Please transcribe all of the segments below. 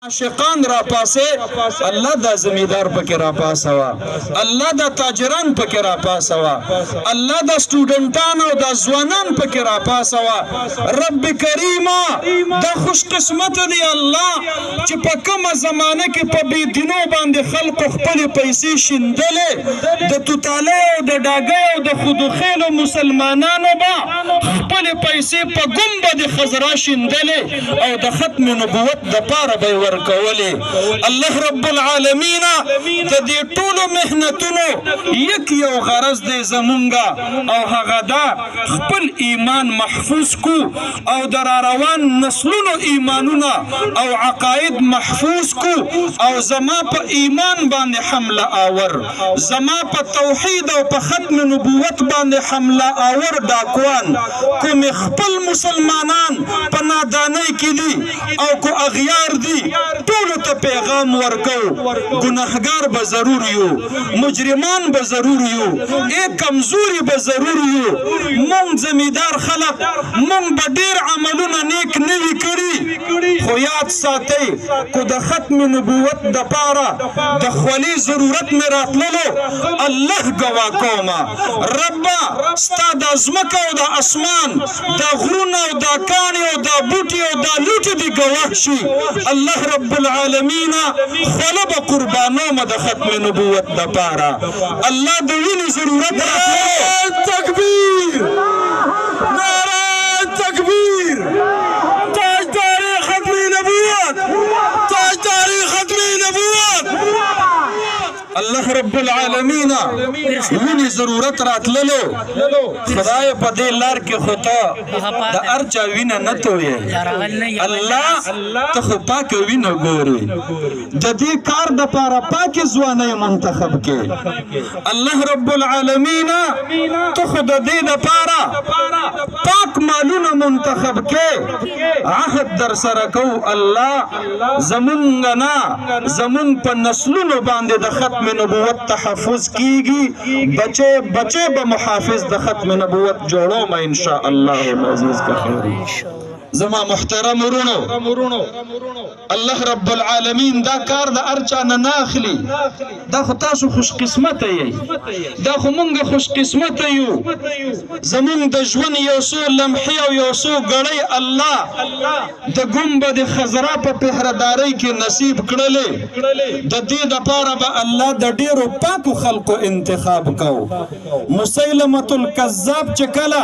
عاشقان را پاسه الله دا زمیدار پکې را پاسوا الله دا تاجران پکې را پاسوا الله دا سټوډنټان او دا ځوانان پکې را پاسوا رب کریما دا خوش قسمت دی الله چې په کومه زمانه کې په بی دینو باندې خلق خپل پیسې شیندلې د توتاله او د ډاګي او د خودخیلو مسلمانانو با خپل پیسې په ګمبد خضرا شیندلې او د ختم نبوت د پاره به ورکولې الله رب العالمین د دې ټولو مهنتونو یو غرض دی زمونږه او هغه دا خپل ایمان محفوظ کو او در روان نسلونو ایمانونه او عقاید محفوظ کو او زما په ایمان باندې حمله آور زما په توحید او په ختم نبوت باندې حمله آور ډاکوان کوم خپل مسلمانان په نادانۍ کې دي او کو اغیار دي ټول ته پیغام ورکو گناهګار به ضرور یو مجرمان به ضرور یو ایک کمزوري به ضرور یو مونږ زمیدار خلق مونږ به ډیر عملونه نیک نوي کړي خو یاد ساتئ کو د ختم نبوت د پاره د خولي ضرورت مې راتللو الله ګوا کومه ربا ستا د ځمکه او د اسمان د غرونه او د کاڼي او د بوټي او د لوټي دي ګواه شي الله رب العالمین خوله به قربانومه د ختم نبوت د پاره الله د وینې ضرورت راتللو تکبیر نعره تکبیر تاجداري ختم نبوت تاجداري ختم نبوت الله رب العالمین وینې ضرورت راتللو خدای په دې لار کې خطا د ارچا وینه نه توي الله ته خو پاک وینه ګوري د دې کار د پاره پاک ځواني منتخب کې الله رب العالمین ته خو د دې د پاره پاک مالونه منتخب کې عهد در سره کو الله زمونږ نه زمون په نسلونو باندې د ختم نبوت تحفظ کیږي بچے به محافظ د ختم نبوت جوړو ما ان شاء الله العزیز کا خیر زما محترم ورونو الله رب العالمین دا کار د ارچا نه ناخلی دا خو تاسو خوش قسمت یې دا خو مونږ خوش قسمت یو زمونږ د ژوند یو څو لمحې او یو څو ګړۍ الله د ګنبد خضرا په پهردارۍ کې نصیب کړلې د دې دپاره به الله د ډیرو پاکو خلقو انتخاب کو مسیلمة الکذاب چې کله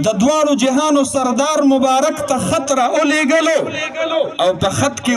د دواړو جهانو سردار مبارک ته خط را اولېږلو او په خط کې